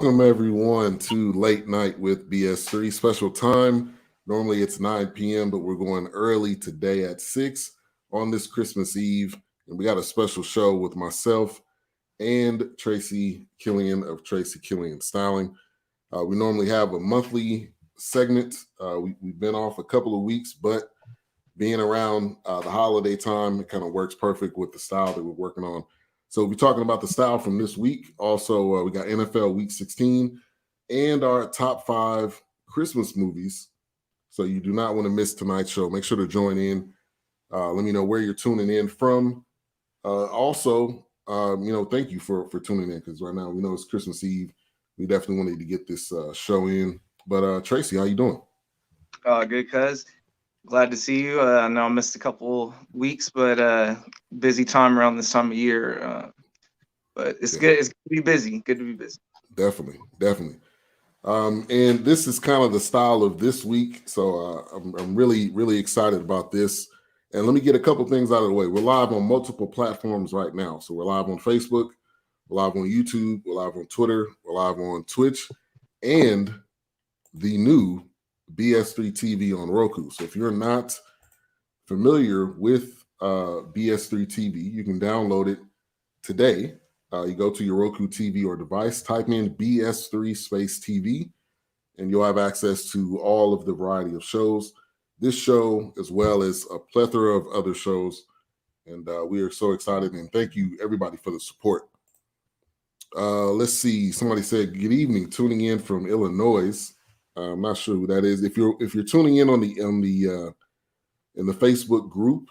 Welcome everyone to Late Night with BS3 special time. Normally it's 9 p.m., but we're going early today at 6 on this Christmas Eve. And we got a special show with myself and Tracy Killian of Tracy Killian Styling. We normally have a monthly segment. We've been off a couple of weeks, but being around the holiday time, it kind of works perfect with the style that we're working on. So we'll be talking about the style from this week. Also, we got NFL Week 16 and our top 5 Christmas movies. So you do not want to miss tonight's show. Make sure to join in. Let me know where you're tuning in from. Also, thank you for tuning in, because right now we know it's Christmas Eve. We definitely wanted to get this show in. But Tracy, how you doing? Good, cuz. Glad to see you. I know I missed a couple weeks, but busy time around this time of year. But it's good. It's good to be busy. Good to be busy. Definitely. And this is kind of the style of this week. So I'm really excited about this. And let me get a couple things out of the way. We're live on multiple platforms right now. So we're live on Facebook, we're live on YouTube, we're live on Twitter, we're live on Twitch, and the new BS3 TV on Roku. So if you're not familiar with BS3 TV, you can download it today. You go to your Roku TV or device, type in BS3 space TV, and you'll have access to all of the variety of shows. This show, as well as a plethora of other shows. And we are so excited, and thank you everybody for the support. Let's see. Somebody said, good evening, tuning in from Illinois. I'm not sure who that is. If you're tuning in in the Facebook group,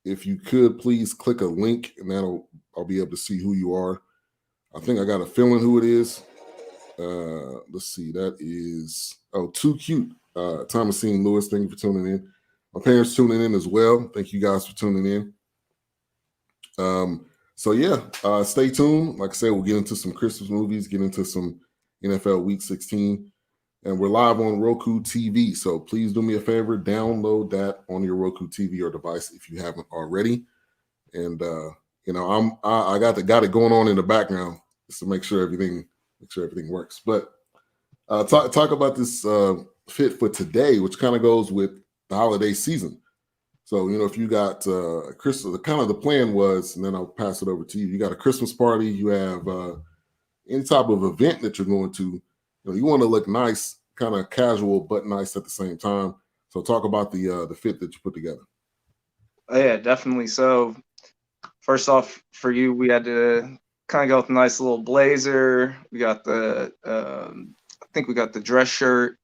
if you could please click a link, and I'll be able to see who you are. I think I got a feeling who it is. Let's see. That is Too Cute. Thomasine Lewis. Thank you for tuning in. My parents tuning in as well. Thank you guys for tuning in. Stay tuned. Like I said, we'll get into some Christmas movies, get into some NFL Week 16. And we're live on Roku TV. So please do me a favor, download that on your Roku TV or device if you haven't already. And I got it going on in the background just to make sure everything works. But talk about this fit for today, which kind of goes with the holiday season. So, if you got Christmas, kind of the plan was, and then I'll pass it over to you. You got a Christmas party, you have any type of event that you're going to. You want to look nice, kind of casual, but nice at the same time. So talk about the fit that you put together. Oh, yeah, definitely. So first off, for you, we had to kind of go with a nice little blazer. We got the, I think we got the dress shirt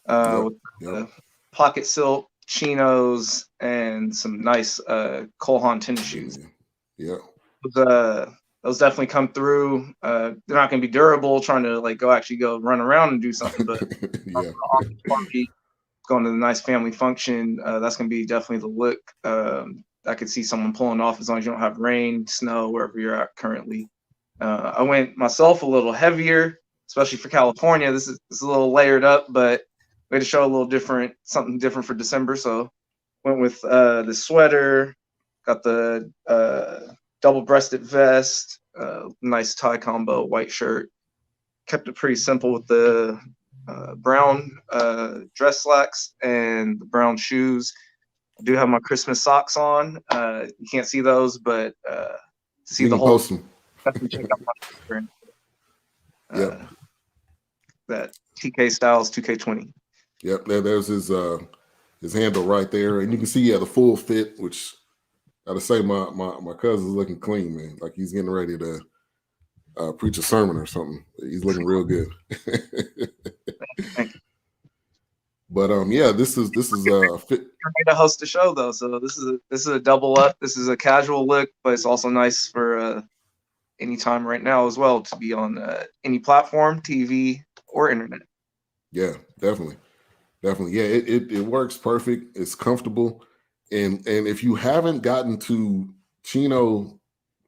with the pocket silk chinos and some nice Cole Haan tennis shoes. Yeah. Those definitely come through. They're not going to be durable, trying to go run around and do something, but going to the nice family function, that's going to be definitely the look. I could see someone pulling off as long as you don't have rain, snow, wherever you're at currently. I went myself a little heavier, especially for California. This is a little layered up, but we had to show a little different, something different for December. So went with the sweater, got the double-breasted vest, nice tie combo, white shirt. Kept it pretty simple with the brown dress slacks and the brown shoes. I do have my Christmas socks on. You can't see those, but to see the whole, definitely check out my Instagram. That TK Styles 2K20. Yep, there's his handle right there, and you can see the full fit, which gotta say my cousin's looking clean, man. Like he's getting ready to preach a sermon or something. He's looking real good. Thank you. But this is fit. You're ready to host a show though, so this is a double up. This is a casual look, but it's also nice for any time right now as well to be on any platform, TV or internet. Yeah, definitely. Yeah, it works perfect. It's comfortable. And if you haven't gotten to chino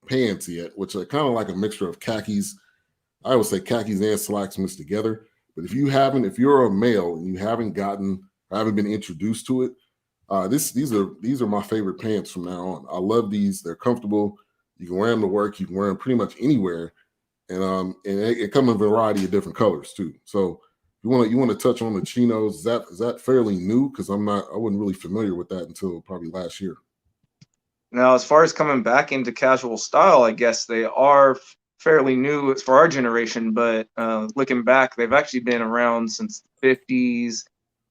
pants yet, which are kind of like a mixture of khakis, I would say khakis and slacks mixed together. But if you're a male and you haven't been introduced to it, these are my favorite pants from now on. I love these. They're comfortable. You can wear them to work. You can wear them pretty much anywhere. and it come in a variety of different colors too. So you want to touch on the chinos? Is that fairly new? Because I wasn't really familiar with that until probably last year. Now, as far as coming back into casual style, I guess they are fairly new for our generation. But looking back, they've actually been around since the 50s,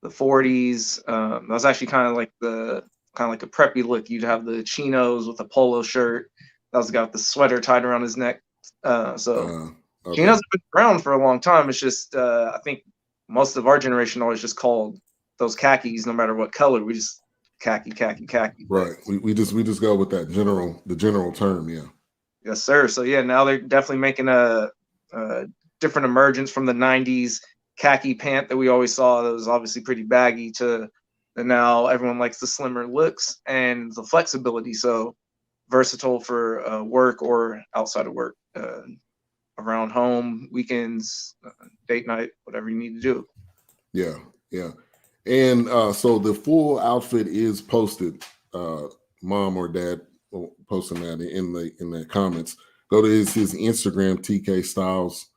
the 40s. That was actually kind of like a preppy look. You'd have the chinos with a polo shirt. That was got the sweater tied around his neck. So Okay. chinos have been around for a long time. It's just I think most of our generation always just called those khakis, no matter what color. We just khaki. Right. We just go with that general term. Yeah. Yes, sir. So yeah, now they're definitely making a different emergence from the '90s khaki pant that we always saw. That was obviously pretty baggy and now everyone likes the slimmer looks and the flexibility. So versatile for work or outside of work, around home, weekends, date night, whatever you need to do. Yeah. And so the full outfit is posted. Mom or dad posting that in the comments. Go to his Instagram, TK Styles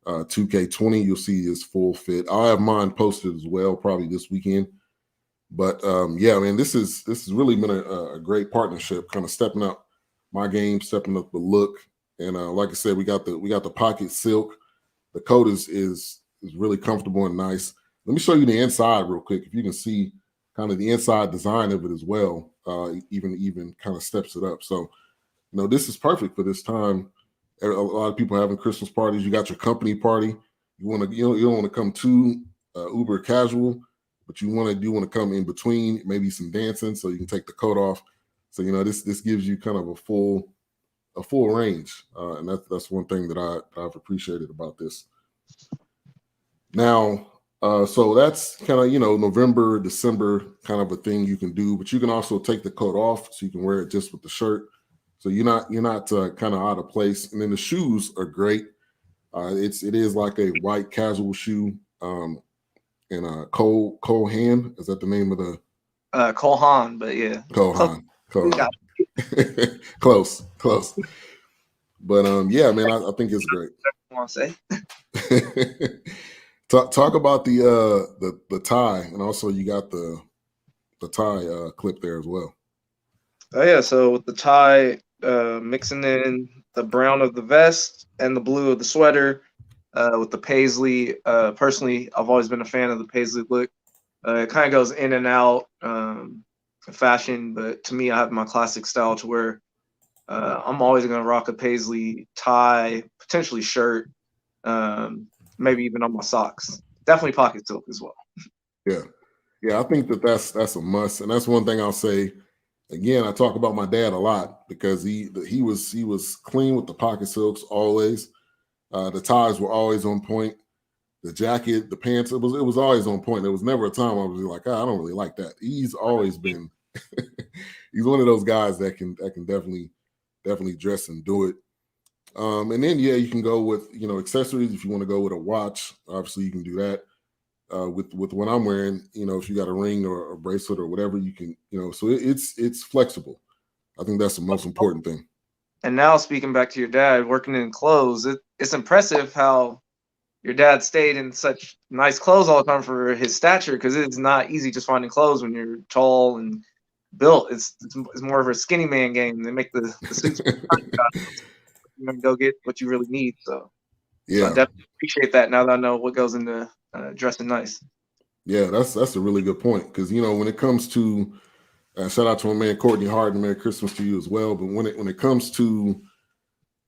2K20. You'll see his full fit. I'll have mine posted as well, probably this weekend. But yeah, man, this has really been a great partnership, kind of stepping up my game, stepping up the look. And like I said, we got the pocket silk. The coat is really comfortable and nice. Let me show you the inside real quick. If you can see kind of the inside design of it as well, even kind of steps it up. So, this is perfect for this time. A lot of people having Christmas parties. You got your company party. You don't want to come too uber casual, but you want to come in between, maybe some dancing, so you can take the coat off. So this gives you kind of a full range, and that's one thing that I've appreciated about this. Now, so that's kind of November, December kind of a thing you can do, but you can also take the coat off so you can wear it just with the shirt. So you're not kind of out of place. And then the shoes are great. It is like a white casual shoe. And Cole Hand, is that the name of the Cole Haan, but yeah. Cole Haan. Close. But yeah, man, I think it's great. I want to say. Talk about the tie, and also you got the tie clip there as well. Oh yeah, so with the tie, mixing in the brown of the vest and the blue of the sweater, with the paisley. Personally, I've always been a fan of the paisley look. It kind of goes in and out fashion, but to me, I have my classic style to where I'm always going to rock a paisley tie, potentially shirt, maybe even on my socks. Definitely pocket silk as well. Yeah, I think that's a must, and that's one thing I'll say. Again, I talk about my dad a lot because he was clean with the pocket silks always. The ties were always on point. The jacket, the pants, it was always on point. There was never a time I was like, I don't really like that. He's always been. He's one of those guys that can definitely dress and do it. And then yeah, you can go with accessories if you want to go with a watch. Obviously, you can do that. With what I'm wearing, if you got a ring or a bracelet or whatever, you can, so it's flexible. I think that's the most important thing. And now speaking back to your dad working in clothes, it's impressive how your dad stayed in such nice clothes all the time for his stature, because it's not easy just finding clothes when you're tall and built. It's more of a skinny man game. They make the suits. Go get what you really need. So yeah, I definitely appreciate that now that I know what goes into dressing nice. Yeah, that's a really good point, because when it comes to shout out to my man Courtney Harden, Merry Christmas to you as well. But when it comes to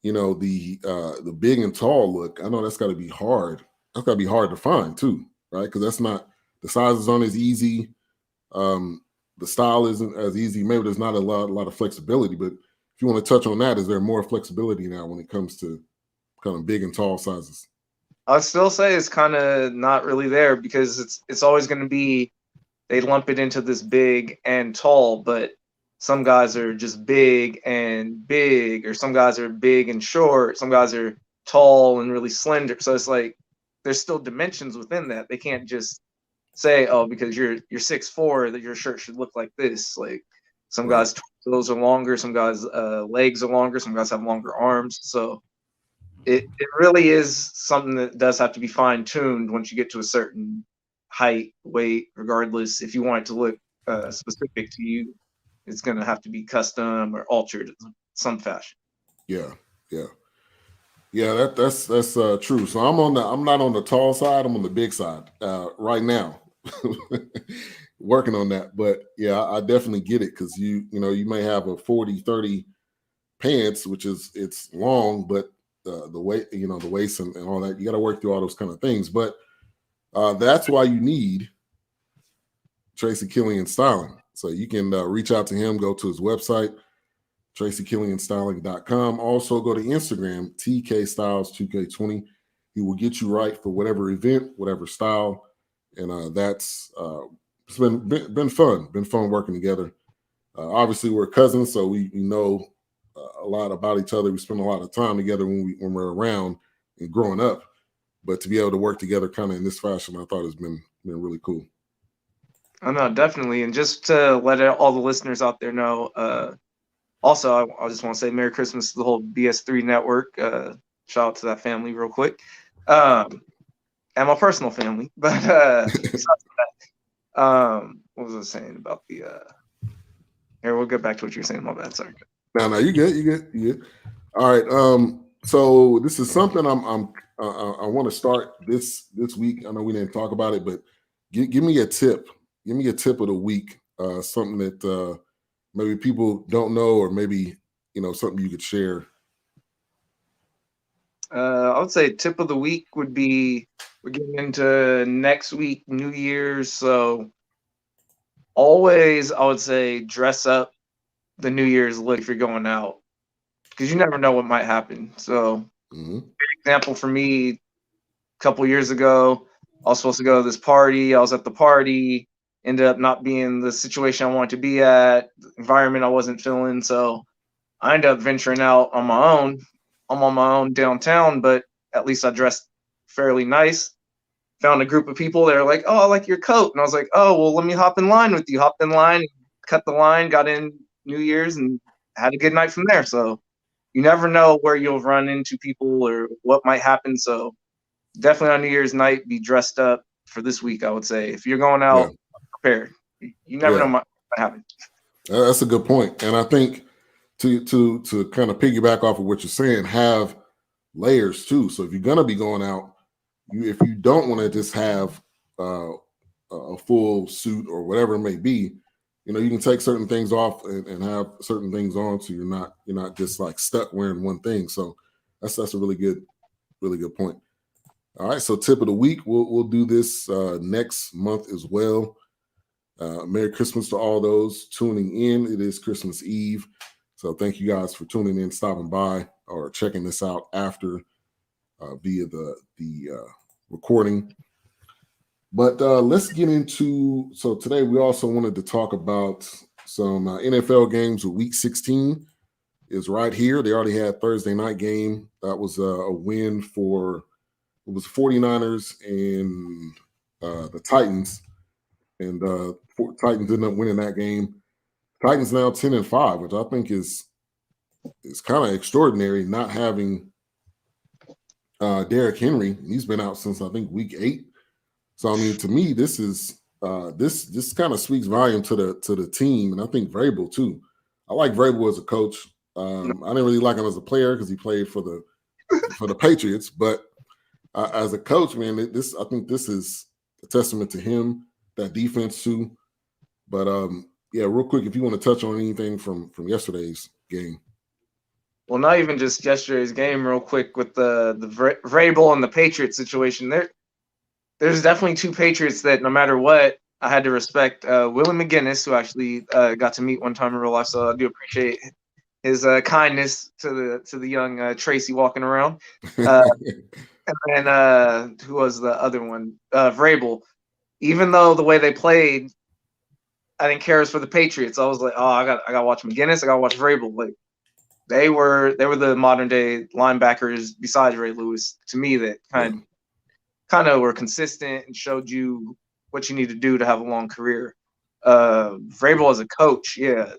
the big and tall look, I know that's got to be hard. That's got to be hard to find too, right? Because that's not, the sizes aren't as easy. The style isn't as easy. Maybe there's not a lot of flexibility. But if you want to touch on that, is there more flexibility now when it comes to kind of big and tall sizes? I'd still say it's kind of not really there, because it's always going to be, they lump it into this big and tall, but some guys are just big and big, or some guys are big and short, some guys are tall and really slender. So it's like there's still dimensions within that. They can't just say, oh, because you're 6'4", that your shirt should look like this. Like some guys' torsos are longer, some guys' legs are longer, some guys have longer arms. So it really is something that does have to be fine tuned once you get to a certain height, weight, regardless. If you want it to look specific to you, it's going to have to be custom or altered in some fashion. Yeah, yeah, yeah. That's true. So I'm not on the tall side. I'm on the big side right now, working on that. But yeah, I definitely get it because you may have a 40-30 pants, which is it's long, but the weight, the waist and all that, you got to work through all those kind of things. But that's why you need Tracy Killian Styling. So you can reach out to him, go to his website, tracykillianstyling.com. Also go to Instagram, TKStyles2K20. He will get you right for whatever event, whatever style. And that's it's been fun. Been fun working together. Obviously, we're cousins, so we know a lot about each other. We spend a lot of time together when we're around and growing up. But to be able to work together kind of in this fashion, I thought has been really cool. Oh no, definitely. And just to let all the listeners out there know, also I just want to say Merry Christmas to the whole BS3 network. Shout out to that family real quick. And my personal family. But what was I saying about the here, we'll get back to what you were saying. My bad, sorry. No, you good. All right. So this is something I want to start this week. I know we didn't talk about it, but give me a tip. Give me a tip of the week. Something that maybe people don't know, or maybe something you could share. I would say tip of the week would be we're getting into next week, New Year's. So always, I would say dress up the New Year's look if you're going out, because you never know what might happen. So, example for me, a couple years ago, I was supposed to go to this party. I was at the party, ended up not being the situation I wanted to be at, the environment I wasn't feeling. So I ended up venturing out on my own. I'm on my own downtown, but at least I dressed fairly nice. Found a group of people. They were like, "Oh, I like your coat," and I was like, "Oh, well, let me hop in line with you." Hopped in line, cut the line, got in New Year's, and had a good night from there. So you never know where you'll run into people or what might happen. So definitely on New Year's night, be dressed up for this week. I would say if you're going out, prepared. You never know what might happen. That's a good point, and I think to kind of piggyback off of what you're saying, have layers too. So if you're gonna be going out, if you don't want to just have a full suit or whatever it may be, you can take certain things off and have certain things on, so you're not just like stuck wearing one thing. So that's a really good point. All right, so tip of the week, we'll do this next month as well. Merry Christmas to all those tuning in. It is Christmas Eve, so thank you guys for tuning in, stopping by, or checking this out after via the recording. But let's get into, so today we also wanted to talk about some NFL games. Week 16 is right here. They already had Thursday night game. That was a win for, it was 49ers and the Titans. And Titans ended up winning that game. Titans now 10-5, which I think is kind of extraordinary, not having Derrick Henry. He's been out since I think week 8. So I mean, to me, this is this kind of speaks volume to the team, and I think Vrabel too. I like Vrabel as a coach. I didn't really like him as a player because he played for the Patriots, but as a coach, man, I think this is a testament to him, that defense too. But yeah, real quick, if you want to touch on anything from yesterday's game. Well, not even just yesterday's game, real quick, with the Vrabel and the Patriots situation. There's definitely two Patriots that no matter what, I had to respect. Willie McGinnis, who actually got to meet one time in real life, so I do appreciate his kindness to the young Tracy walking around. And then who was the other one? Vrabel. Even though the way they played, I didn't care as for the Patriots. I was like, oh, I got to watch McGinnis. I got to watch Vrabel. Like they were the modern day linebackers besides Ray Lewis to me that kind of were consistent and showed you what you need to do to have a long career. Vrabel as a coach, yeah,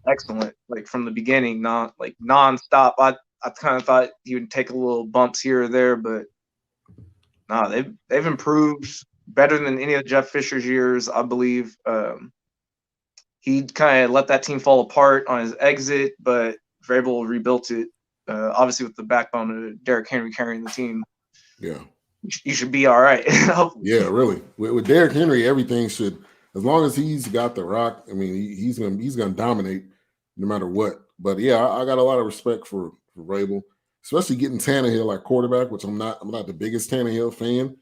excellent. Like from the beginning, nonstop. I kind of thought he would take a little bumps here or there, but no, they've improved better than any of Jeff Fisher's years, I believe. He kind of let that team fall apart on his exit, but Vrabel rebuilt it. Obviously, with the backbone of Derrick Henry carrying the team. Yeah, you should be all right. Yeah, really. With Derrick Henry, everything should, as long as he's got the rock. I mean, he's gonna dominate no matter what. But yeah, I got a lot of respect for Vrabel, especially getting Tannehill at quarterback, which I'm not the biggest Tannehill fan.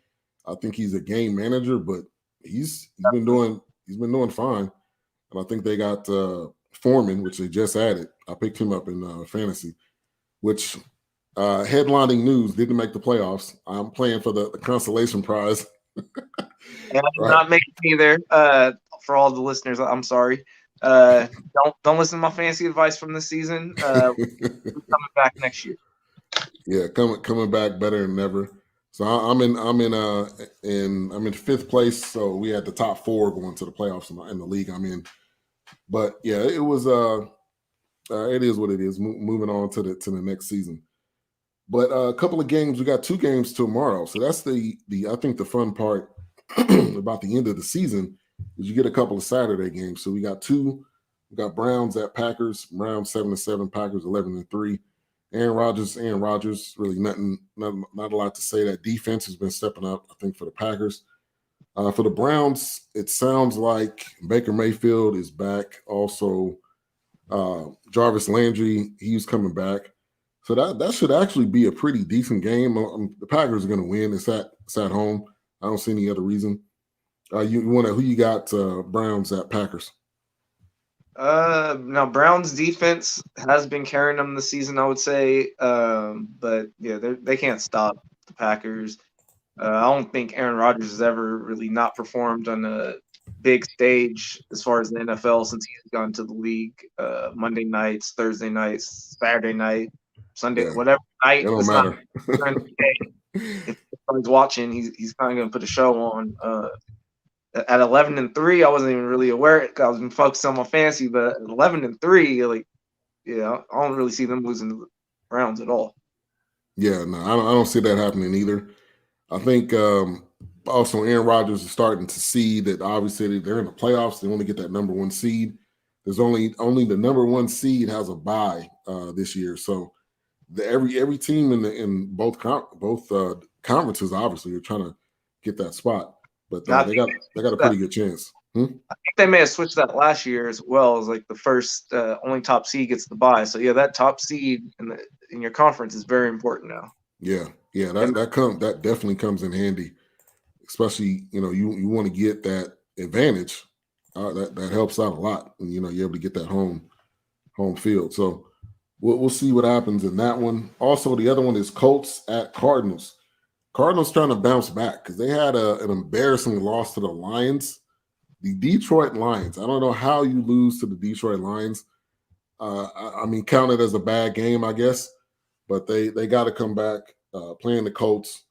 I think he's a game manager, but he's been doing fine. And I think they got Foreman, which they just added. I picked him up in fantasy, which headlining news didn't make the playoffs. I'm playing for the consolation prize. Yeah, I did not make it either. For all the listeners, I'm sorry. Don't listen to my fantasy advice from this season. We're coming back next year. Yeah, coming back better than ever. So I'm in fifth place. So we had the top four going to the playoffs in the league I'm in. But yeah, it was it is what it is. Moving on to the next season. But a couple of games, we got 2 games tomorrow. So that's the I think the fun part about the end of the season is you get a couple of Saturday games. So we got 2. We got Browns at Packers. Browns 7-7, Packers 11-3. Aaron Rodgers, really not a lot to say. That defense has been stepping up, I think, for the Packers. For the Browns, it sounds like Baker Mayfield is back. Also, Jarvis Landry, he's coming back. So that should actually be a pretty decent game. The Packers are going to win. It's at home. I don't see any other reason. Who you got? Browns at Packers. Now Browns defense has been carrying them this season, I would say. But yeah, they can't stop the Packers. I don't think Aaron Rodgers has ever really not performed on a big stage as far as the NFL since he's gone to the league. Monday nights, Thursday nights, Saturday night, Sunday, whatever night. It don't matter. If he's watching, he's kind of going to put a show on. At 11-3, I wasn't even really aware. I was focused on my fantasy, but at 11-3, like, yeah, I don't really see them losing the Browns at all. Yeah, no, I don't see that happening either. I think also Aaron Rodgers is starting to see that obviously they're in the playoffs. They want to get that number 1 seed. There's only the number 1 seed has a bye this year, so every team in both conferences obviously are trying to get that spot. But they got a pretty good chance. I think they may have switched that last year as well. As like the first only top seed gets the bye. So yeah, that top seed in your conference is very important now. Yeah, that definitely comes in handy, especially you want to get that advantage. That helps out a lot, and you're able to get that home field. So we'll see what happens in that one. Also, the other one is Colts at Cardinals. Cardinals trying to bounce back because they had an embarrassing loss to the Lions. The Detroit Lions. I don't know how you lose to the Detroit Lions. I mean, count it as a bad game, I guess. But they got to come back playing the Colts,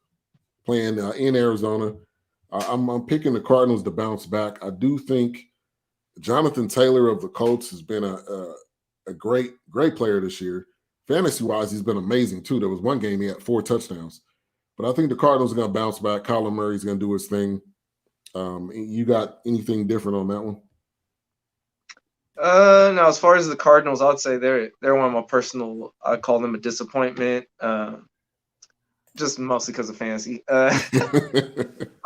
playing in Arizona. I'm picking the Cardinals to bounce back. I do think Jonathan Taylor of the Colts has been a great player this year. Fantasy-wise, he's been amazing, too. There was one game he had 4 touchdowns. But I think the Cardinals are going to bounce back. Kyler Murray's going to do his thing. You got anything different on that one? No, as far as the Cardinals, I would say they're one of my personal. I call them a disappointment, just mostly because of fantasy. I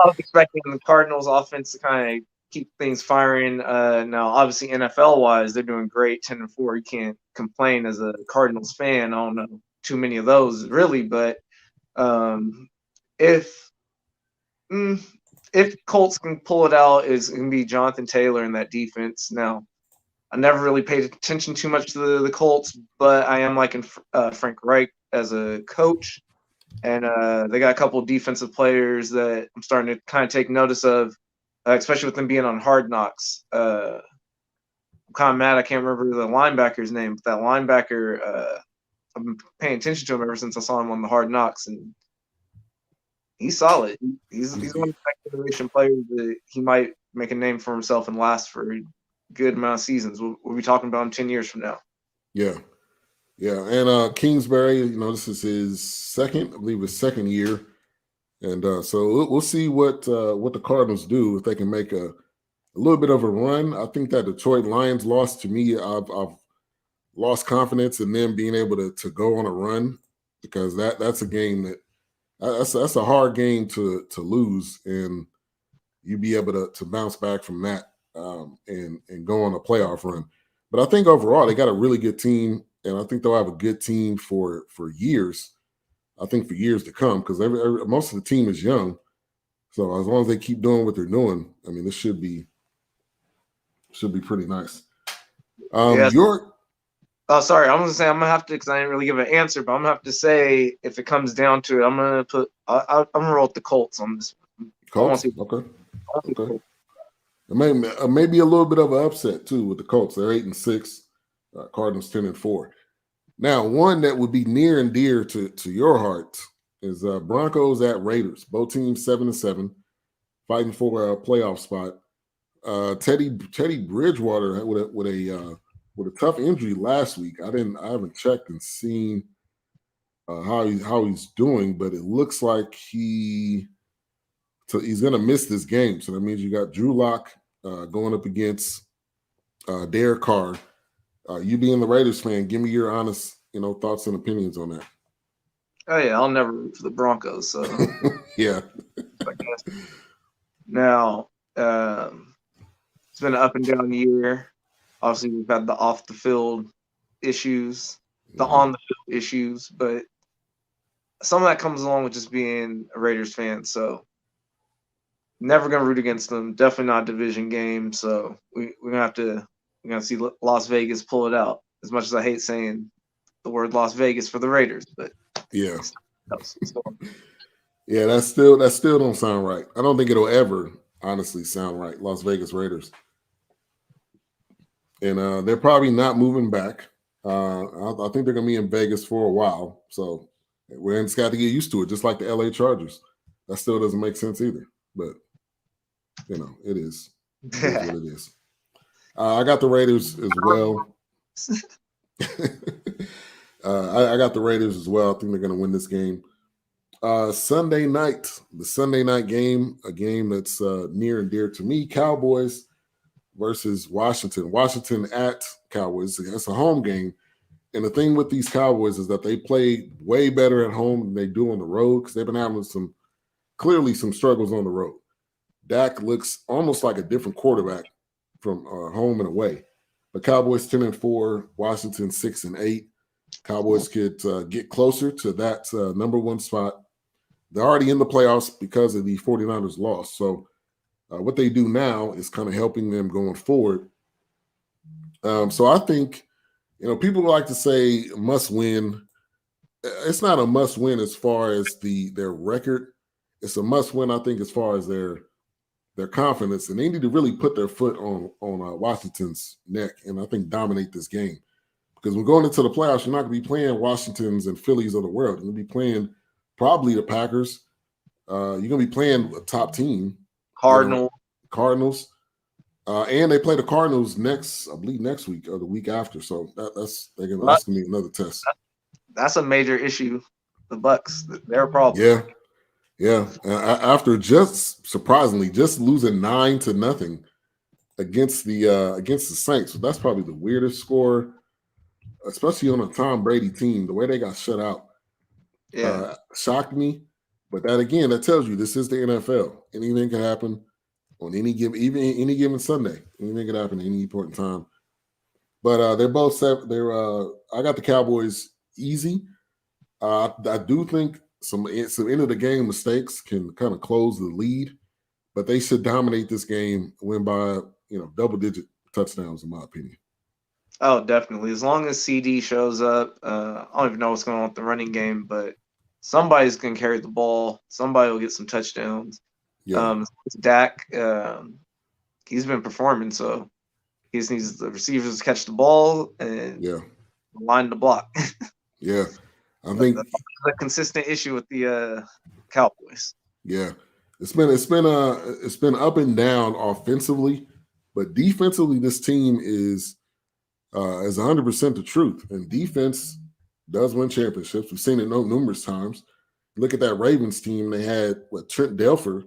was expecting the Cardinals offense to kind of keep things firing. Now, obviously, NFL wise, they're doing great, 10-4. You can't complain as a Cardinals fan. I don't know too many of those really, but if Colts can pull it out, it's going to be Jonathan Taylor in that defense. Now, I never really paid attention too much to the Colts, but I am liking Frank Reich as a coach. And they got a couple of defensive players that I'm starting to kind of take notice of, especially with them being on Hard Knocks. I'm kind of mad I can't remember the linebacker's name, but that linebacker, I've been paying attention to him ever since I saw him on the Hard Knocks, and he's solid. He's one of the next generation players that he might make a name for himself and last for a good amount of seasons. We'll be talking about him 10 years from now. Yeah. Yeah, and Kingsbury, this is his second, I believe, his second year, and so we'll see what the Cardinals do if they can make a little bit of a run. I think that Detroit Lions loss, to me, I've lost confidence in them being able to go on a run, because that's a game that's a hard game to lose, and you be able to bounce back from that, and go on a playoff run. But I think overall they got a really good team, and I think they'll have a good team for years. I think for years to come, because most of the team is young. So as long as they keep doing what they're doing, I mean, this should be pretty nice. Yes. York. Oh, sorry. I'm gonna say I'm gonna have to, because I didn't really give an answer, but I'm gonna have to say, if it comes down to it, I'm gonna roll with the Colts on this. Colts. Okay. It may be a little bit of an upset too with the Colts. They're 8-6. Cardinals 10-4. Now, one that would be near and dear to your heart is Broncos at Raiders. Both teams 7-7, fighting for a playoff spot. Teddy Bridgewater with a tough injury last week. I haven't checked and seen how he's doing, but it looks like he's going to miss this game. So that means you got Drew Lock going up against Derek Carr. You being the Raiders fan, give me your honest, thoughts and opinions on that. Oh yeah, I'll never root for the Broncos. So yeah. Now, it's been an up and down year. Obviously, we've had the off the field issues, the on the field issues, but some of that comes along with just being a Raiders fan. So never gonna root against them. Definitely not a division game. So we're gonna see Las Vegas pull it out. As much as I hate saying the word Las Vegas for the Raiders, but yeah, yeah, that still don't sound right. I don't think it'll ever honestly sound right. Las Vegas Raiders, and they're probably not moving back. I think they're gonna be in Vegas for a while, so we're just got to get used to it. Just like the LA Chargers, that still doesn't make sense either. But it is what it is. I got the Raiders as well. I got the Raiders as well. I think they're going to win this game. Sunday night, the Sunday night game, a game that's near and dear to me, Cowboys versus Washington. Washington at Cowboys. That's a home game. And the thing with these Cowboys is that they play way better at home than they do on the road, because they've been having clearly some struggles on the road. Dak looks almost like a different quarterback from home and away. The Cowboys 10-4, Washington 6-8. Cowboys could get closer to that number one spot. They're already in the playoffs because of the 49ers loss. So what they do now is kind of helping them going forward. So I think, people like to say must win. It's not a must win as far as their record. It's a must win, I think, as far as their confidence, and they need to really put their foot on Washington's neck, and I think dominate this game, because we're going into the playoffs. You're not going to be playing Washingtons and Phillies of the world. You're going to be playing probably the Packers. You're going to be playing a top team, Cardinals, and they play the Cardinals next week or the week after. So that's going to be another test. That's a major issue. The Bucks, their problem. Yeah. After just surprisingly losing 9-0 against the Saints, so that's probably the weirdest score, especially on a Tom Brady team. The way they got shut out, shocked me. But that tells you this is the NFL. Anything can happen on any given Sunday. Anything can happen at any point in time. But they're both set. I got the Cowboys easy. I do think some end of the game mistakes can kind of close the lead, but they should dominate this game, win by double-digit touchdowns, in my opinion. Oh, definitely. As long as CD shows up, I don't even know what's going on with the running game, but somebody's going to carry the ball. Somebody will get some touchdowns. Yeah. Dak, he's been performing, so he just needs the receivers to catch the ball and line the block. Yeah. I think that's a consistent issue with the Cowboys. Yeah, it's been up and down offensively, but defensively, this team is 100% the truth. And defense, does win championships. We've seen it numerous times. Look at that Ravens team. They had Trent Dilfer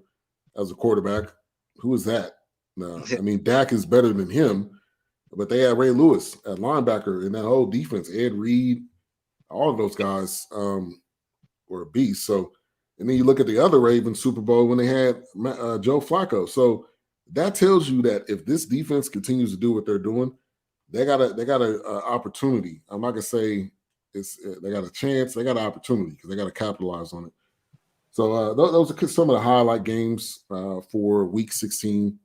as a quarterback. Who is that? I mean, Dak is better than him, but they had Ray Lewis at linebacker, and that whole defense, Ed Reed, all of those guys were a beast. So, and then you look at the other Ravens Super Bowl when they had Joe Flacco. So that tells you that if this defense continues to do what they're doing, they got a opportunity. I'm not gonna say they got a chance. They got an opportunity because they got to capitalize on it. So those are some of the highlight games for Week 16.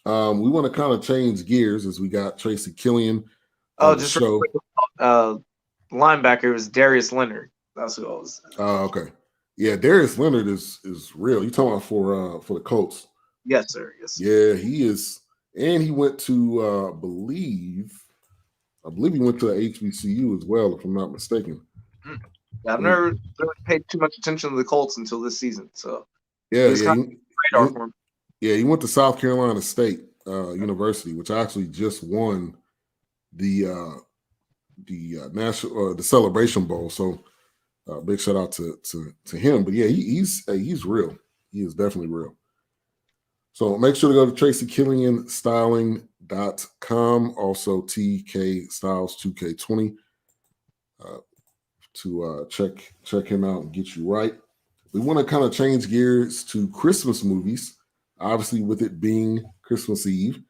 We want to kind of change gears as we got Tracy Killian. Just real quick, linebacker was Darius Leonard. That's who I was. Okay. Yeah, Darius Leonard is real. You talking about for the Colts? Yes, sir. Yes. Sir. Yeah, he is, and he went to I believe he went to HBCU as well, if I'm not mistaken. Yeah, I've never really paid too much attention to the Colts until this season. So yeah, he went to South Carolina State University, which actually just won the national the Celebration Bowl. So big shout out to him. But yeah, he's real. He is definitely real. So make sure to go to TracyKillianStyling.com, also TK Styles 2K20 to check him out and get you right. We want to kind of change gears to Christmas movies, obviously with it being Christmas Eve.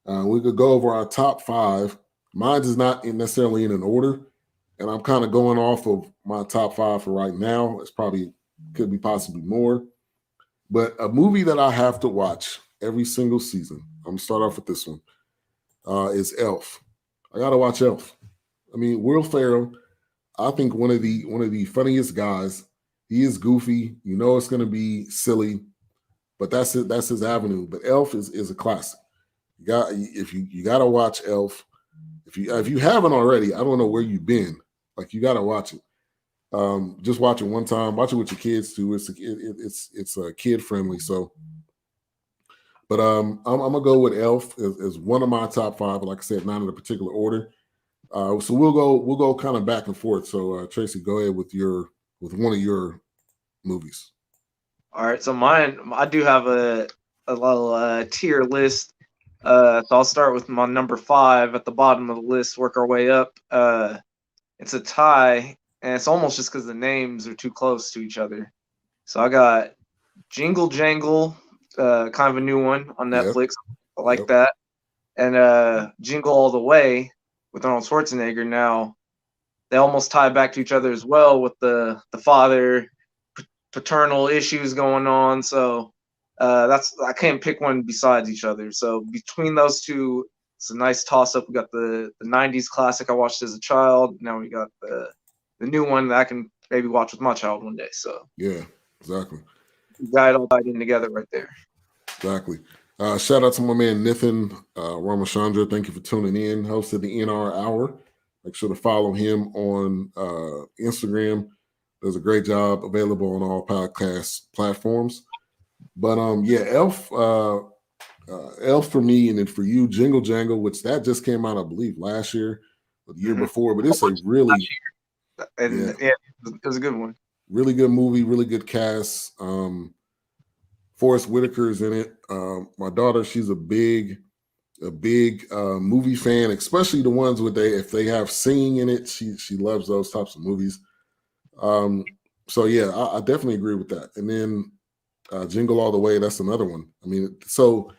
We could go over our top 5. Mine is not necessarily in an order, and I'm kind of going off of my top 5 for right now. It's probably could be possibly more. But a movie that I have to watch every single season, I'm going to start off with this one, is Elf. I got to watch Elf. I mean, Will Ferrell, I think one of the funniest guys. He is goofy. You know it's going to be silly, but that's it. That's his avenue. But Elf is a classic. You got to watch Elf. If you haven't already, I don't know where you've been. Like, you got to watch it. Just watch it one time. Watch it with your kids too. It's kid friendly. So, but I'm gonna go with Elf as one of my top 5. Like I said, not in a particular order. So we'll go kind of back and forth. So Tracy, go ahead with one of your movies. All right. So mine, I do have a little tier list. So I'll start with my number 5 at the bottom of the list. Work our way up. It's a tie. And it's almost just because the names are too close to each other. So I got Jingle Jangle, kind of a new one on Netflix. Yep. I like that. And Jingle All the Way with Arnold Schwarzenegger. Now, they almost tie back to each other as well with the father paternal issues going on. So I can't pick one besides each other. So between those two, it's a nice toss-up. We got the 90s classic I watched as a child. Now we got the new one that I can maybe watch with my child one day. So yeah, exactly. You got it all tied in together right there. Exactly. Shout out to my man Nathan Ramachandra. Thank you for tuning in. Hosted the NR Hour. Make sure to follow him on Instagram. Does a great job. Available on all podcast platforms. But yeah, Elf. Elf for me, and then for you, Jingle Jangle, which that just came out, I believe, last year or the year before. But it's a really it was a good one. Really good movie, really good cast. Forrest Whitaker's in it. My daughter, she's a big movie fan, especially the ones if they have singing in it. She loves those types of movies. So yeah, I definitely agree with that. And then Jingle All the Way, that's another one. I mean, so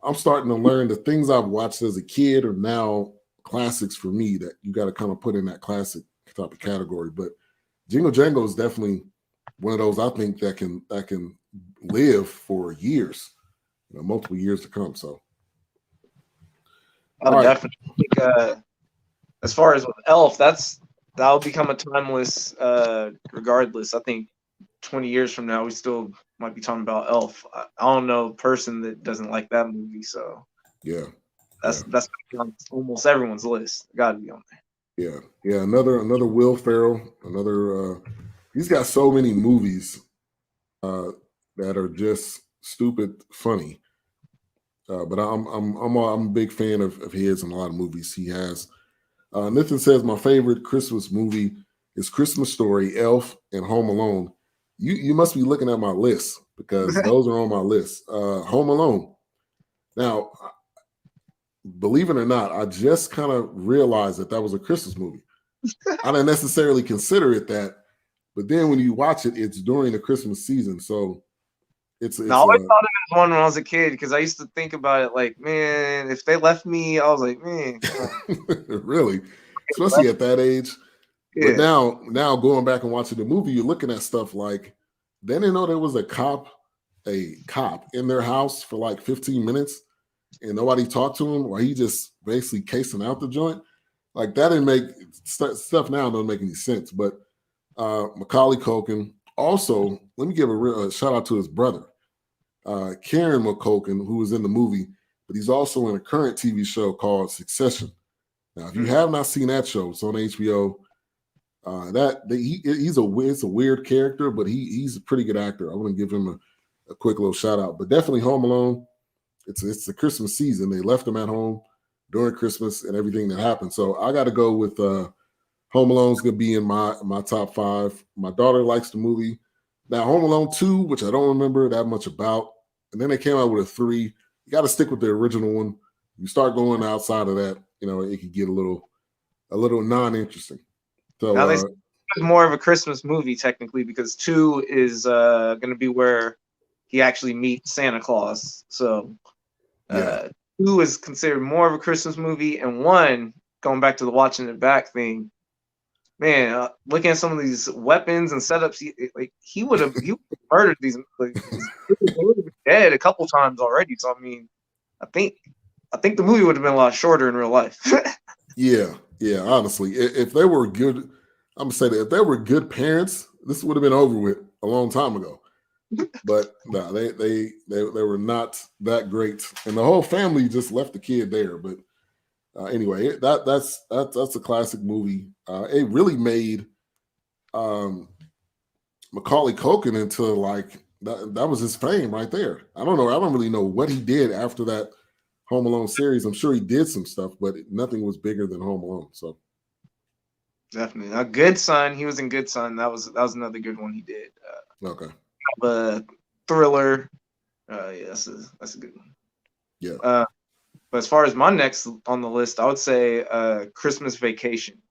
I'm starting to learn the things I've watched as a kid are now classics for me that you got to kind of put in that classic type of category. But Jingle Jangle is definitely one of those I think that can live for years, multiple years to come. So, definitely think, as far as with Elf, that'll become a timeless. Regardless, I think 20 years from now, we still might be talking about Elf. I don't know a person that doesn't like that movie. So yeah, that's on almost everyone's list. Got to be on there. Yeah. Another Will Ferrell. He's got so many movies that are just stupid funny. But I'm a big fan of his and a lot of movies he has. Nathan says my favorite Christmas movie is Christmas Story, Elf, and Home Alone. You must be looking at my list because those are on my list. Home Alone. Now, believe it or not, I just kind of realized that was a Christmas movie. I didn't necessarily consider it that, but then when you watch it, it's during the Christmas season, so it's. No, I always thought it was one when I was a kid because I used to think about it like, man, if they left me, I was like, man, come on. Really, especially at that age. Yeah. But now going back and watching the movie, you're looking at stuff like they didn't know there was a cop in their house for like 15 minutes and nobody talked to him, or he just basically casing out the joint. Like that didn't make stuff now doesn't make any sense. But Macaulay Culkin also, let me give a shout out to his brother, Kieran McCulkin, who was in the movie, but he's also in a current TV show called Succession. Now, if you have not seen that show, it's on HBO. It's a weird character, but he's a pretty good actor. I want to give him a quick little shout out. But definitely Home Alone. It's the Christmas season. They left him at home during Christmas and everything that happened. So I got to go with Home Alone's gonna be in my top 5. My daughter likes the movie. Now Home Alone 2, which I don't remember that much about, and then they came out with a 3. You got to stick with the original one. You start going outside of that, it could get a little non-interesting. So now it's more of a Christmas movie technically because 2 is going to be where he actually meets Santa Claus. So 2 is considered more of a Christmas movie, and 1, going back to the watching it back thing, man, looking at some of these weapons and setups, he would have murdered these. Like, he would have been dead a couple times already. So I mean, I think the movie would have been a lot shorter in real life. Yeah. Honestly, if they were good, I'm gonna say that if they were good parents, this would have been over with a long time ago. But no, they were not that great, and the whole family just left the kid there. But anyway, that's a classic movie. It really made Macaulay Culkin into like that was his fame right there. I don't know. I don't really know what he did after that Home Alone series. I'm sure he did some stuff, but nothing was bigger than Home Alone. So definitely a Good Son. He was in Good Son. That was another good one he did. Okay. Thriller. Yeah, that's a good one. Yeah. But as far as my next on the list, I would say Christmas Vacation.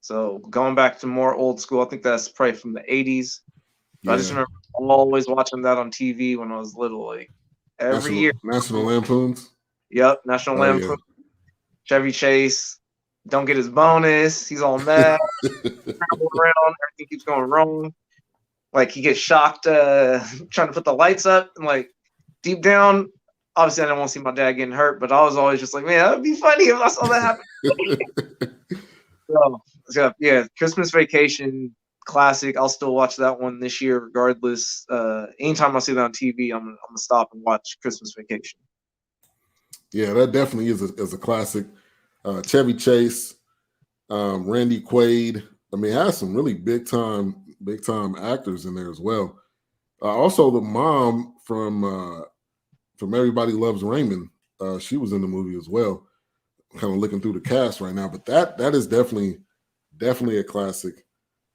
So going back to more old school, I think that's probably from the 80s. I just remember always watching that on TV when I was little, like every year. National Lampoons. Yep, National Lampoon. Yeah. Chevy Chase don't get his bonus. He's all mad. Travel around, everything keeps going wrong. Like he gets shocked trying to put the lights up, and like deep down, obviously I didn't want to see my dad getting hurt, but I was always just like, man, that'd be funny if I saw that happen. So yeah, Christmas Vacation, classic. I'll still watch that one this year, regardless. Anytime I see that on TV, I'm gonna stop and watch Christmas Vacation. Yeah, that definitely is a classic. Chevy Chase, Randy Quaid. I mean, it has some really big time actors in there as well. Also, the mom from Everybody Loves Raymond, she was in the movie as well. Kind of looking through the cast right now, but that is definitely a classic.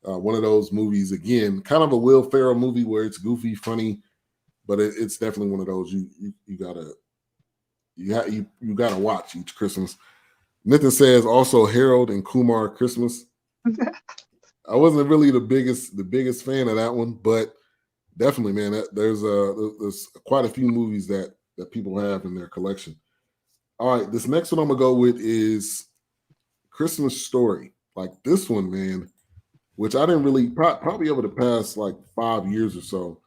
One of those movies, again, kind of a Will Ferrell movie where it's goofy, funny, but it's definitely one of those you gotta watch each Christmas. Nathan says also Harold and Kumar Christmas. I wasn't really the biggest fan of that one, but definitely, man, there's quite a few movies that people have in their collection. All right, this next one I'm gonna go with is Christmas Story. Like this one, man, which I didn't really probably over the past like 5 years or so,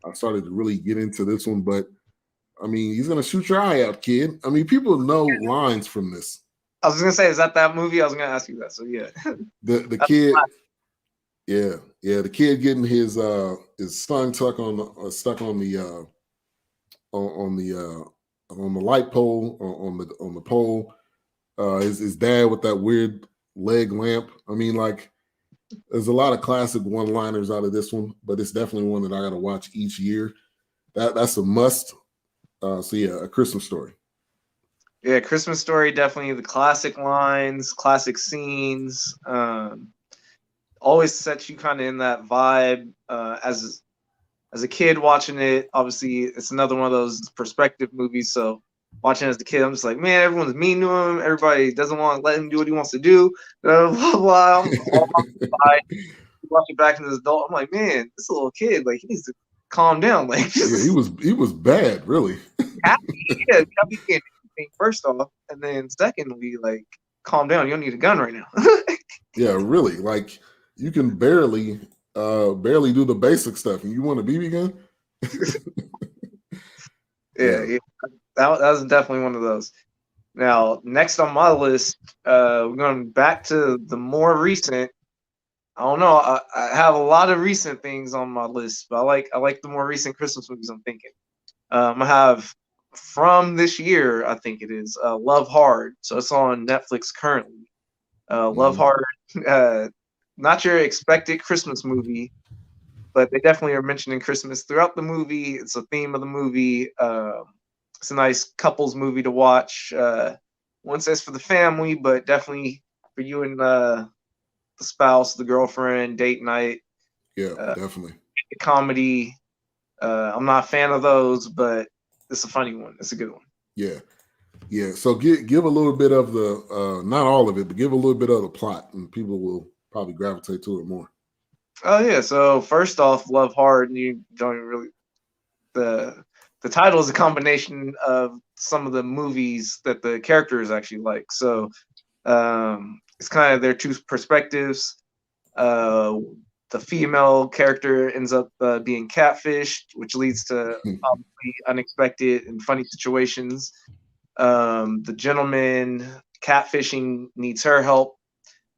I started to really get into this one. But I mean, he's gonna shoot your eye out, kid. I mean, people know lines from this. I was gonna say, is that movie? I was gonna ask you that. So yeah, the kid. Yeah, the kid getting his tongue stuck on the light pole on the pole. His dad with that weird leg lamp. I mean, like, there's a lot of classic one-liners out of this one, but it's definitely one that I got to watch each year. That's a must. So yeah, A Christmas Story. Yeah, Christmas Story, definitely the classic lines, classic scenes. Always sets you kind of in that vibe. As a kid watching it, obviously it's another one of those perspective movies. So watching as a kid, I'm just like, man, everyone's mean to him. Everybody doesn't want to let him do what he wants to do. Blah blah blah. I'm all on the side. Watching back as an adult, I'm like, man, this little kid, like he needs to calm down. Like Yeah, just he was bad, really. happy. Yeah, happy can't do anything, first off, and then secondly, like calm down. You don't need a gun right now. Yeah, really. Like you can barely do the basic stuff, and you want a BB gun? Yeah, Yeah. yeah. That was definitely one of those. Now, next on my list, we're going back to the more recent. I don't know. I have a lot of recent things on my list, but I like the more recent Christmas movies. I'm thinking. I have from this year, I think it is Love Hard. So it's on Netflix currently. Love Mhm. Hard, uh, not your expected Christmas movie, but they definitely are mentioning Christmas throughout the movie. It's a theme of the movie. It's a nice couples movie to watch. One says for the family, but definitely for you and the spouse, the girlfriend, date night, Yeah, definitely. comedy. I'm not a fan of those, but it's a funny one. It's a good one. Yeah. Yeah. So give a little bit of the not all of it, but give a little bit of the plot, and people will probably gravitate to it more. Oh yeah. So first off, Love Hard. And you don't even really the title is a combination of some of the movies that the characters actually like. So it's kind of their two perspectives. Uh, the female character ends up being catfished, which leads to obviously unexpected and funny situations. The gentleman catfishing needs her help.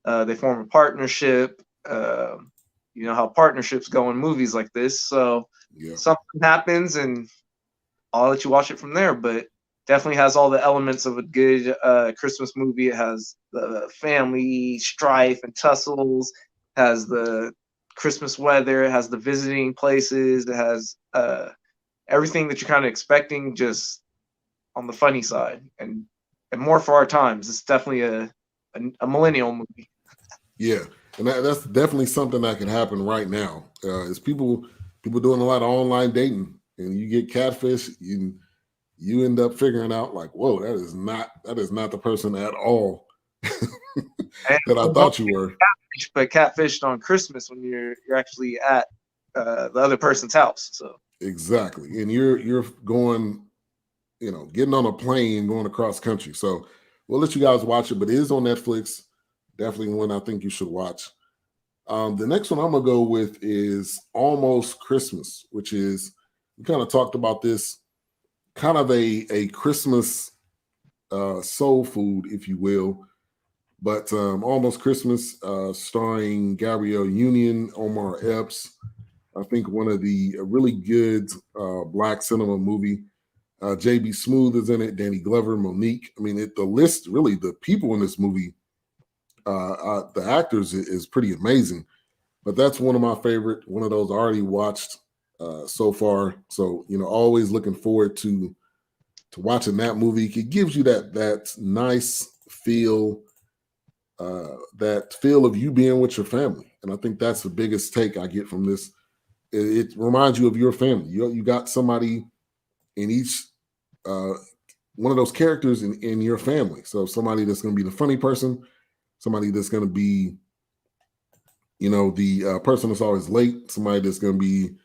They form a partnership. You know how partnerships go in movies like this. So Yeah. something happens, and I'll let you watch it from there. But definitely has all the elements of a good Christmas movie. It has the family strife and tussles. Has the Christmas weather. It has the visiting places. It has everything that you're kind of expecting, just on the funny side, and more for our times. It's definitely a millennial movie. Yeah. And that's definitely something that can happen right now. Is people doing a lot of online dating, and you get catfish, you end up figuring out like, whoa, that is not the person at all And that I thought you were. but catfished on Christmas when you're actually at the other person's house. So Exactly. And you're going, getting on a plane going across country. So we'll let you guys watch it, but it is on Netflix. Definitely one I think you should watch. The next one I'm gonna go with is Almost Christmas, which is we kind of talked about this, kind of a Christmas soul food, if you will. But Almost Christmas, starring Gabrielle Union, Omar Epps. I think one of the really good black cinema movie. JB Smooth is in it, Danny Glover, Monique. I mean, the list, really, the people in this movie, the actors is pretty amazing. But that's one of my favorite, one of those I already watched so far. So, always looking forward to watching that movie. It gives you that nice feel, that feel of you being with your family. And I think that's the biggest take I get from this. It reminds you of your family. You got somebody in each one of those characters in your family. So somebody that's going to be the funny person, somebody that's going to be, the person that's always late, somebody that's going to be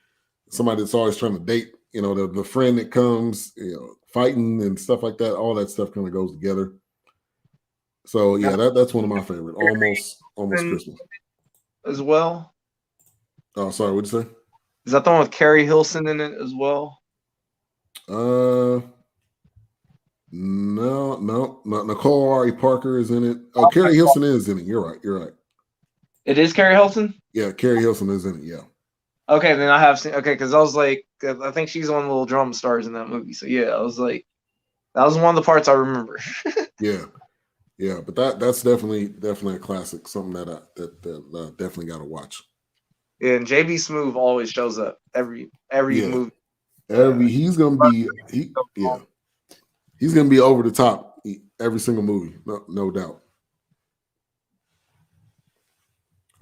somebody that's always trying to date, the friend that comes, fighting and stuff like that. All that stuff kind of goes together. So now, yeah, that's one of my favorite. Almost Christmas. as well. Oh, sorry, what'd you say? Is that the one with Carrie Hilson in it as well? Uh, no. Nicole Ari Parker is in it. Oh, Carrie Hilson is in it. You're right. You're right. It is Carrie Hilson. Yeah, Carrie Hilson is in it. Yeah. Okay, then I have seen. Okay, because I was like, I think she's one of the little drama stars in that movie. So yeah, I was like, that was one of the parts I remember. Yeah. Yeah, but that's definitely a classic. Something that I definitely got to watch. Yeah, and JB Smoove always shows up every Yeah, movie. he's gonna be he's gonna be over the top. Every single movie, no doubt.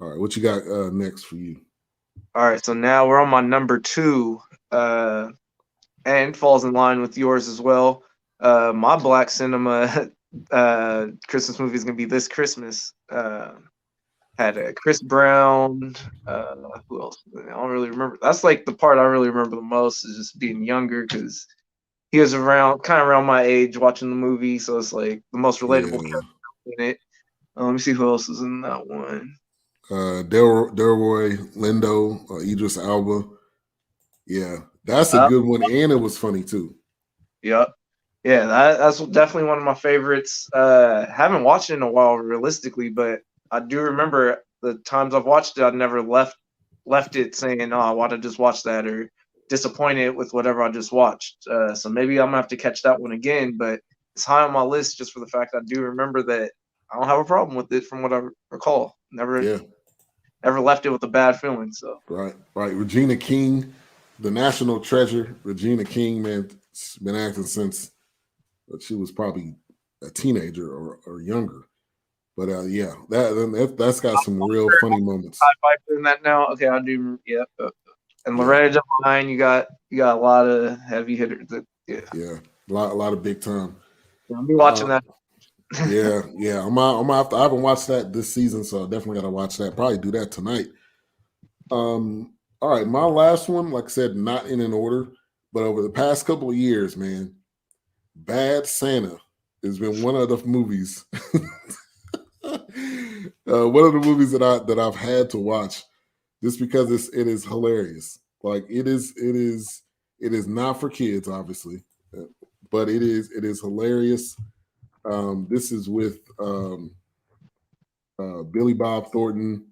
All right, what you got next for you? All right, so now we're on my number 2, and falls in line with yours as well. My Black cinema Christmas movie is gonna be This Christmas. Had Chris Brown. Who else? I don't really remember. That's like the part I really remember the most is just being younger because he was kind of around my age watching the movie, so it's like the most relatable character in it. Let me see who else is in that one. Delroy Lindo, Idris Elba. Yeah, that's a good one, and it was funny too. Yep. Yeah, that's definitely one of my favorites. Haven't watched it in a while, realistically, but I do remember the times I've watched it. I never left it saying, "Oh, I want to just watch that," or disappointed with whatever I just watched. So maybe I'm gonna have to catch that one again. But it's high on my list just for the fact I do remember that I don't have a problem with it from what I recall. Never left it with a bad feeling. So right. Regina King, the national treasure. Regina King, man, been acting since she was probably a teenager or younger. But yeah, that's got some real funny moments. Doing that now, okay, I do. Yeah, and Loretta Devine, you got a lot of heavy hitters. Yeah, a lot of big time. I'll be watching that. yeah. I haven't watched that this season, so I definitely got to watch that. Probably do that tonight. All right, my last one, like I said, not in an order, but over the past couple of years, man, Bad Santa has been one of the movies. One of the movies that I've had to watch just because it is hilarious. Like it is not for kids, obviously, but it is hilarious. This is with Billy Bob Thornton,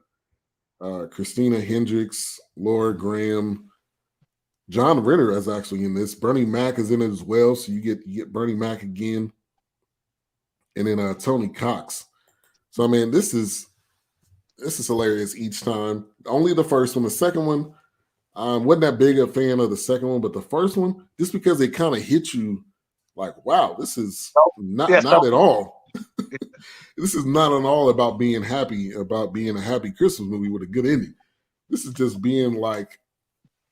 Christina Hendricks, Laura Graham, John Ritter is actually in this. Bernie Mac is in it as well, so you get Bernie Mac again, and then Tony Cox. So I mean, this is hilarious each time. Only the first one. The second one, wasn't that big a fan of the second one, but the first one, just because it kind of hit you like, wow, this is not at all. This is not at all about being happy, about being a happy Christmas movie with a good ending. This is just being like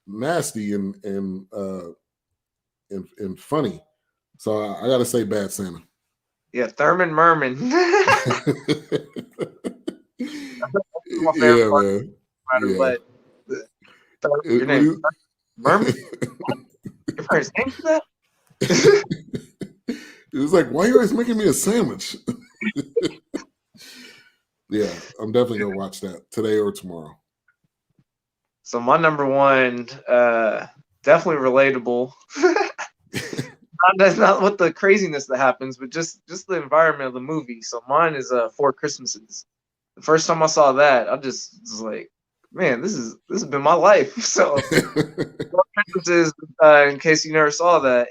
nasty and funny. So I got to say, Bad Santa. Yeah, Thurman Merman. My favorite part. Man. But your name, Merman? Your parents named you that? It was like, why are you always making me a sandwich? Yeah, I'm definitely gonna watch that today or tomorrow. So my number one, definitely relatable. That's not what the craziness that happens, but just the environment of the movie. So mine is Four Christmases. The first time I saw that, I just was like, man, this has been my life. So Four Christmases, in case you never saw that,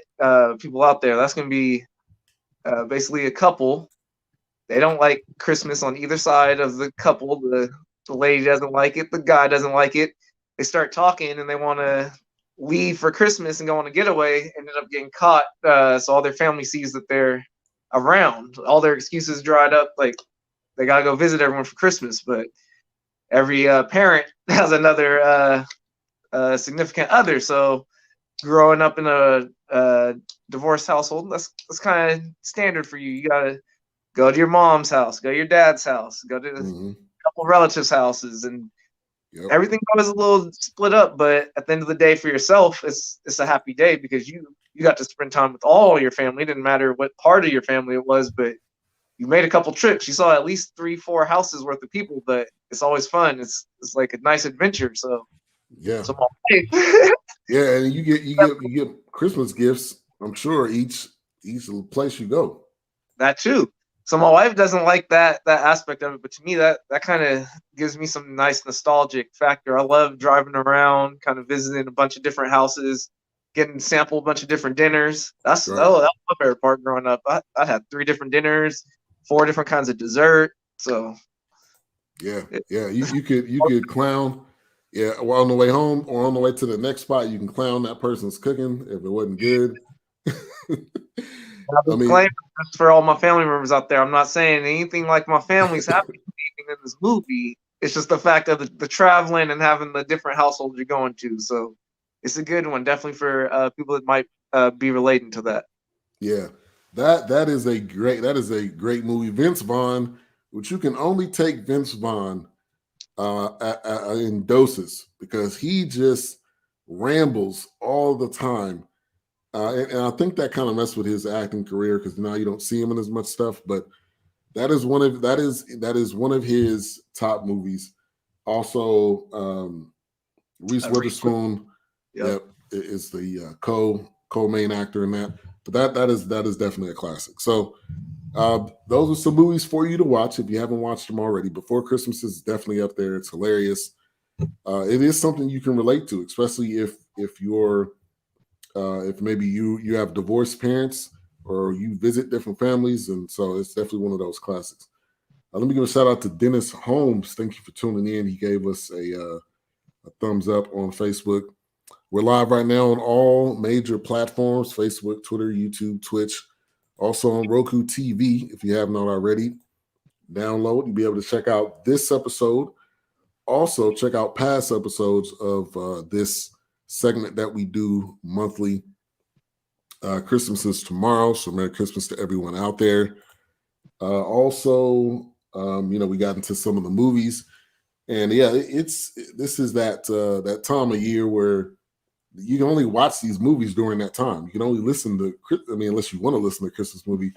people out there, that's gonna be basically a couple. They don't like Christmas on either side of the couple. The lady doesn't like it, the guy doesn't like it. They start talking and they want to leave for Christmas and go on a getaway, ended up getting caught. So all their family sees that they're around. All their excuses dried up. Like they got to go visit everyone for Christmas. But every parent has another significant other. So growing up in a divorced household, that's kind of standard for you. You got to go to your mom's house, go to your dad's house, go to a couple relatives' houses, and everything goes a little split up. But at the end of the day, for yourself, it's a happy day because you got to spend time with all your family. It didn't matter what part of your family it was, but you made a couple trips. You saw at least 3-4 houses worth of people, but it's always fun. It's like a nice adventure. So yeah, yeah, and you get Christmas gifts. I'm sure each place you go. That too. So my wife doesn't like that aspect of it, but to me that kind of gives me some nice nostalgic factor. I love driving around, kind of visiting a bunch of different houses, getting to sample a bunch of different dinners. That was my favorite part growing up. I had 3 different dinners, 4 different kinds of dessert. So yeah, you could clown. Yeah, well, on the way home or on the way to the next spot, you can clown that person's cooking if it wasn't good. I mean, Disclaimer just for all my family members out there. I'm not saying anything like my family's happening in this movie. It's just the fact of the traveling and having the different households you're going to. So it's a good one, definitely for people that might be relating to that. yeah, that is a great movie. Vince Vaughn, which you can only take Vince Vaughn in doses because he just rambles all the time. And I think that kind of messed with his acting career because now you don't see him in as much stuff. But that is one of his top movies. Also, Reese Witherspoon, Yep. is the co-main actor in that. But that is definitely a classic. So those are some movies for you to watch if you haven't watched them already. Before Christmas is definitely up there. It's hilarious. It is something you can relate to, especially if you're if maybe you have divorced parents or you visit different families, and so it's definitely one of those classics. Let me give a shout out to Dennis Holmes. Thank you for tuning in. He gave us a thumbs up on Facebook. We're live right now on all major platforms: Facebook, Twitter, YouTube, Twitch. Also on Roku TV. If you have not already, download. You'll be able to check out this episode. Also, check out past episodes of this segment that we do monthly. Christmas is tomorrow, so Merry Christmas to everyone out there. Also, we got into some of the movies, and yeah, this is that time of year where you can only watch these movies during that time. You can only listen to, unless you want to listen to Christmas movie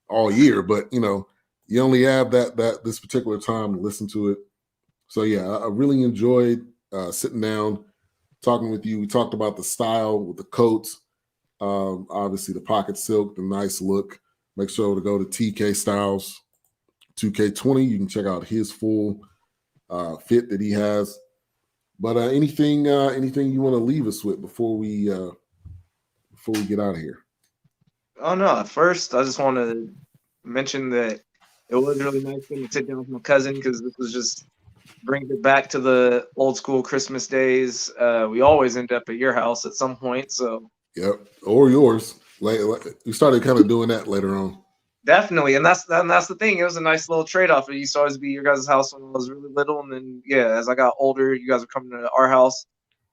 all year, but you only have that this particular time to listen to it. So yeah, I really enjoyed sitting down, talking with you. We talked about the style with the coats, obviously the pocket silk, the nice look. Make sure to go to TK Styles 2K20. You can check out his full fit that he has. But anything you want to leave us with before we get out of here? Oh no! First, I just want to mention that it was really nice to sit down with my cousin because this was just brings it back to the old school Christmas days. We always end up at your house at some point, so yep, or yours. We started kind of doing that later on. Definitely, and that's the thing. It was a nice little trade off. It used to always be your guys' house when I was really little, and then as I got older, you guys were coming to our house.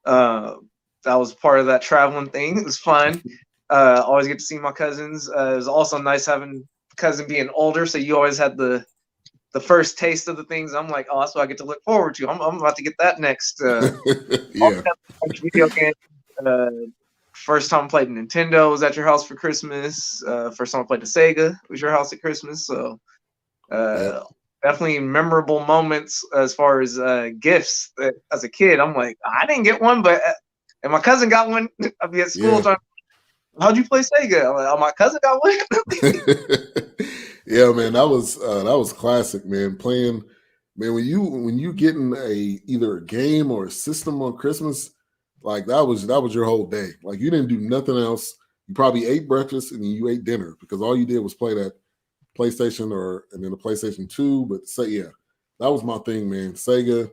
That was part of that traveling thing. It was fun. Always get to see my cousins. It was also nice having cousin being older, so you always had the first taste of the things. I'm like, oh, that's what I get to look forward to. I'm about to get that next. Yeah. Video game. First time I played Nintendo was at your house for Christmas. First time I played the Sega was your house at Christmas. So definitely memorable moments as far as gifts. As a kid, I'm like, I didn't get one, but and my cousin got one. I'd be at school trying. How'd you play Sega? I'm like, oh, my cousin got one. Yeah, man, that was classic, man. Playing, man, when you getting either a game or a system on Christmas, like that was your whole day. Like you didn't do nothing else. You probably ate breakfast and then you ate dinner because all you did was play that PlayStation and then the PlayStation 2. But that was my thing, man. Sega,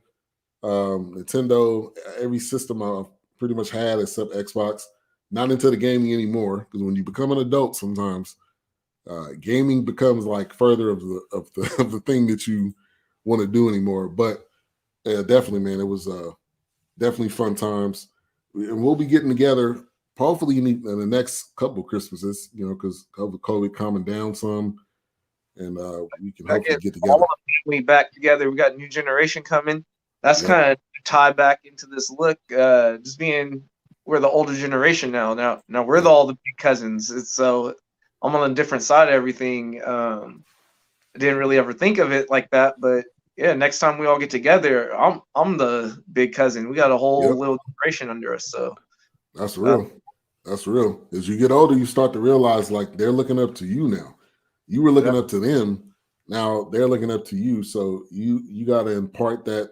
Nintendo, every system I've pretty much had except Xbox. Not into the gaming anymore because when you become an adult, sometimes gaming becomes like further of the thing that you want to do anymore. But definitely, man, it was definitely fun times, and we'll be getting together hopefully in the next couple of Christmases. Because of COVID calming down some, and we can hopefully get together. All of the family back together. We got new generation coming. That's kind of tie back into this look. Just being. We're the older generation now. Now we're all the big cousins. So I'm on a different side of everything. I didn't really ever think of it like that, but yeah, next time we all get together, I'm the big cousin. We got a whole little generation under us. So that's real. That's real. As you get older, you start to realize like they're looking up to you now. You were looking up to them. Now they're looking up to you. So you got to impart that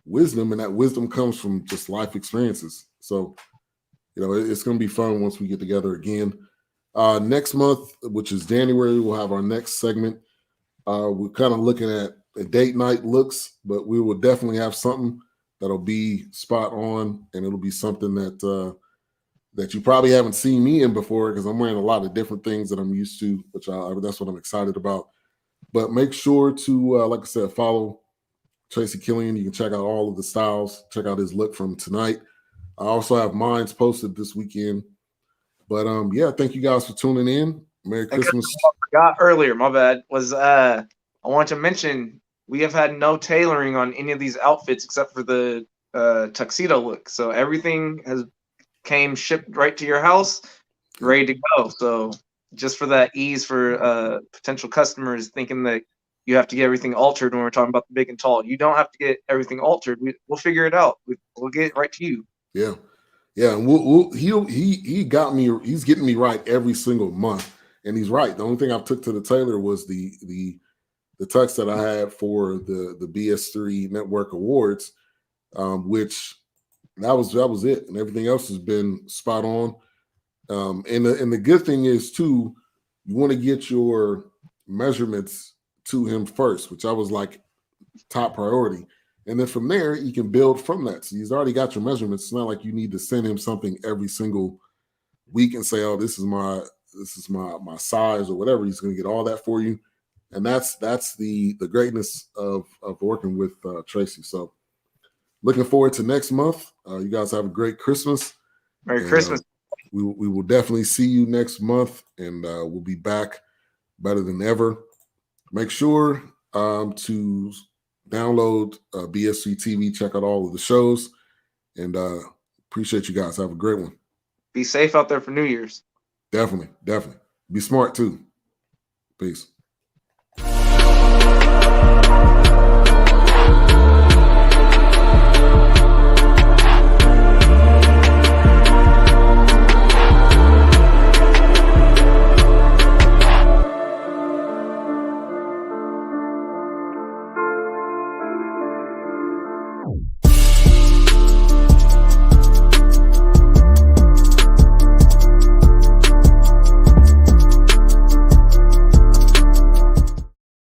wisdom, and that wisdom comes from just life experiences. So it's going to be fun once we get together again. Next month, which is January, we'll have our next segment. We're kind of looking at date night looks, but we will definitely have something that'll be spot on, and it'll be something that that you probably haven't seen me in before, because I'm wearing a lot of different things that I'm used to, which that's what I'm excited about. But make sure to, like I said, follow Tracy Killian. You can check out all of the styles. Check out his look from tonight. I also have mines posted this weekend. But yeah, thank you guys for tuning in. Merry Christmas. I forgot earlier, my bad, was I wanted to mention we have had no tailoring on any of these outfits except for the tuxedo look. So everything has came shipped right to your house, ready to go. So just for that ease for potential customers thinking that you have to get everything altered when we're talking about the big and tall. You don't have to get everything altered. We'll figure it out. We'll get it right to you. Yeah. Yeah, and he got me. He's getting me right every single month, and he's right. The only thing I took to the tailor was the tux that I had for the BS3 Network Awards, which that was it, and everything else has been spot on. And the good thing is too, you want to get your measurements to him first, which I was like top priority. And then from there, you can build from that. So he's already got your measurements. It's not like you need to send him something every single week and say, "Oh, this is my size," or whatever. He's going to get all that for you, and that's the greatness of working with Tracy. So, looking forward to next month. You guys have a great Christmas. Merry Christmas. We will definitely see you next month, and we'll be back better than ever. Make sure to download BS3 TV, check out all of the shows, and appreciate you guys. Have a great one. Be safe out there for New Year's. Definitely. Be smart too. Peace.